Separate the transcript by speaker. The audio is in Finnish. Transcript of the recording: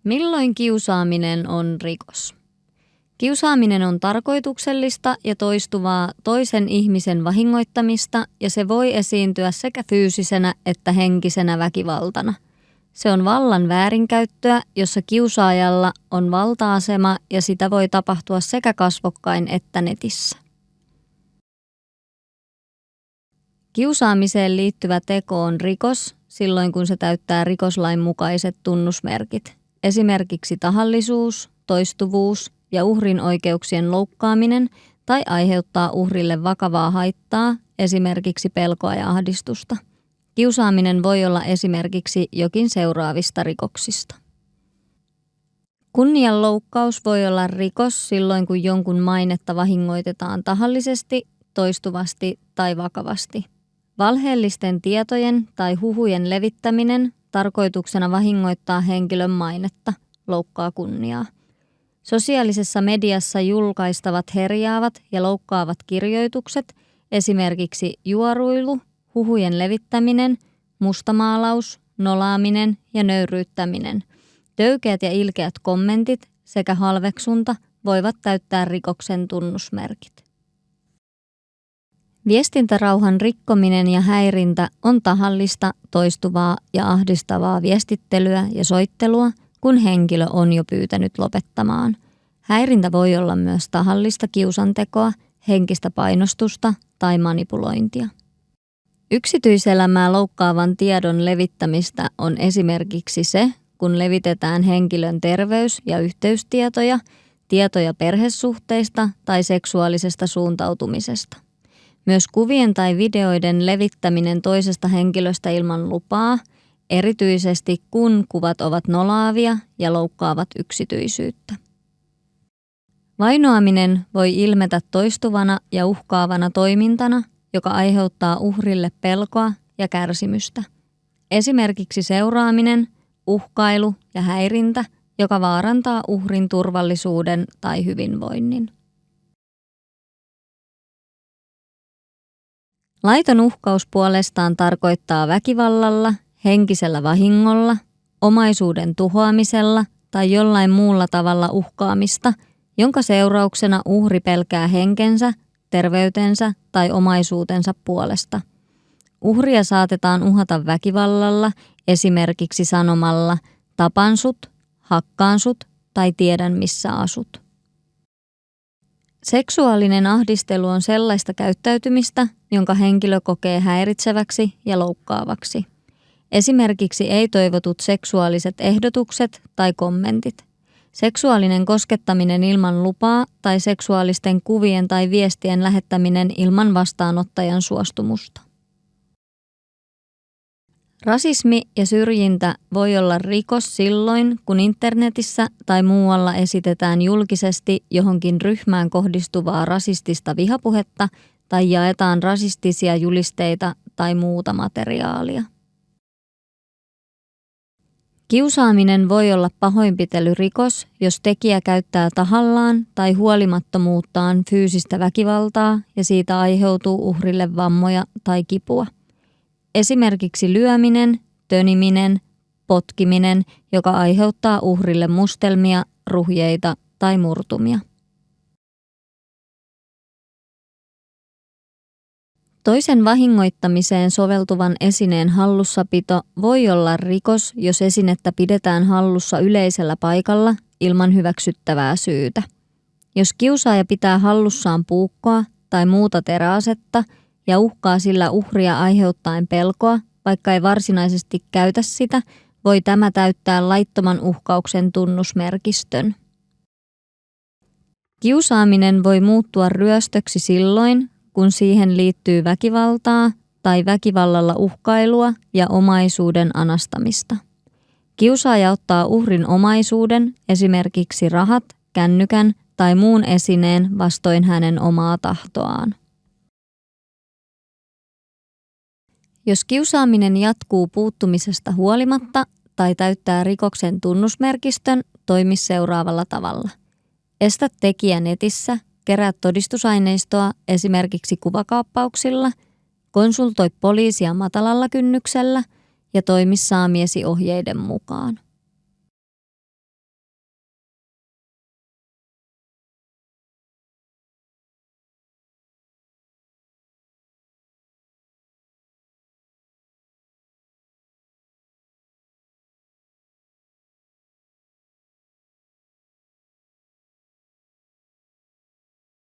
Speaker 1: Milloin kiusaaminen on rikos? Kiusaaminen on tarkoituksellista ja toistuvaa toisen ihmisen vahingoittamista ja se voi esiintyä sekä fyysisenä että henkisenä väkivaltana. Se on vallan väärinkäyttöä, jossa kiusaajalla on valta-asema ja sitä voi tapahtua sekä kasvokkain että netissä. Kiusaamiseen liittyvä teko on rikos silloin, kun se täyttää rikoslain mukaiset tunnusmerkit. Esimerkiksi tahallisuus, toistuvuus ja uhrin oikeuksien loukkaaminen tai aiheuttaa uhrille vakavaa haittaa, esimerkiksi pelkoa ja ahdistusta. Kiusaaminen voi olla esimerkiksi jokin seuraavista rikoksista. Kunnianloukkaus voi olla rikos silloin, kun jonkun mainetta vahingoitetaan tahallisesti, toistuvasti tai vakavasti. Valheellisten tietojen tai huhujen levittäminen tarkoituksena vahingoittaa henkilön mainetta, loukkaa kunniaa. Sosiaalisessa mediassa julkaistavat herjaavat ja loukkaavat kirjoitukset, esimerkiksi juoruilu, huhujen levittäminen, mustamaalaus, nolaaminen ja nöyryyttäminen, töykeät ja ilkeät kommentit sekä halveksunta voivat täyttää rikoksen tunnusmerkit. Viestintärauhan rikkominen ja häirintä on tahallista, toistuvaa ja ahdistavaa viestittelyä ja soittelua, kun henkilö on jo pyytänyt lopettamaan. Häirintä voi olla myös tahallista kiusantekoa, henkistä painostusta tai manipulointia. Yksityiselämää loukkaavan tiedon levittämistä on esimerkiksi se, kun levitetään henkilön terveys- ja yhteystietoja, tietoja perhesuhteista tai seksuaalisesta suuntautumisesta. Myös kuvien tai videoiden levittäminen toisesta henkilöstä ilman lupaa, erityisesti kun kuvat ovat nolaavia ja loukkaavat yksityisyyttä. Vainoaminen voi ilmetä toistuvana ja uhkaavana toimintana, joka aiheuttaa uhrille pelkoa ja kärsimystä. Esimerkiksi seuraaminen, uhkailu ja häirintä, joka vaarantaa uhrin turvallisuuden tai hyvinvoinnin. Laiton uhkaus puolestaan tarkoittaa väkivallalla, henkisellä vahingolla, omaisuuden tuhoamisella tai jollain muulla tavalla uhkaamista, jonka seurauksena uhri pelkää henkensä, terveytensä tai omaisuutensa puolesta. Uhria saatetaan uhata väkivallalla, esimerkiksi sanomalla tapan sut, hakkaan sut tai tiedän missä asut. Seksuaalinen ahdistelu on sellaista käyttäytymistä, jonka henkilö kokee häiritseväksi ja loukkaavaksi. Esimerkiksi ei-toivotut seksuaaliset ehdotukset tai kommentit. Seksuaalinen koskettaminen ilman lupaa tai seksuaalisten kuvien tai viestien lähettäminen ilman vastaanottajan suostumusta. Rasismi ja syrjintä voi olla rikos silloin, kun internetissä tai muualla esitetään julkisesti johonkin ryhmään kohdistuvaa rasistista vihapuhetta tai jaetaan rasistisia julisteita tai muuta materiaalia. Kiusaaminen voi olla pahoinpitelyrikos, jos tekijä käyttää tahallaan tai huolimattomuuttaan fyysistä väkivaltaa ja siitä aiheutuu uhrille vammoja tai kipua. Esimerkiksi lyöminen, töniminen, potkiminen, joka aiheuttaa uhrille mustelmia, ruhjeita tai murtumia. Toisen vahingoittamiseen soveltuvan esineen hallussapito voi olla rikos, jos esinettä pidetään hallussa yleisellä paikalla ilman hyväksyttävää syytä. Jos kiusaaja pitää hallussaan puukkoa tai muuta teräasetta ja uhkaa sillä uhria aiheuttaen pelkoa, vaikka ei varsinaisesti käytä sitä, voi tämä täyttää laittoman uhkauksen tunnusmerkistön. Kiusaaminen voi muuttua ryöstöksi silloin, kun siihen liittyy väkivaltaa tai väkivallalla uhkailua ja omaisuuden anastamista. Kiusaaja ottaa uhrin omaisuuden, esimerkiksi rahat, kännykän tai muun esineen vastoin hänen omaa tahtoaan. Jos kiusaaminen jatkuu puuttumisesta huolimatta tai täyttää rikoksen tunnusmerkistön, toimi seuraavalla tavalla. Estä tekijä netissä, kerää todistusaineistoa esimerkiksi kuvakaappauksilla, konsultoi poliisia matalalla kynnyksellä ja toimi saamiesi ohjeiden mukaan.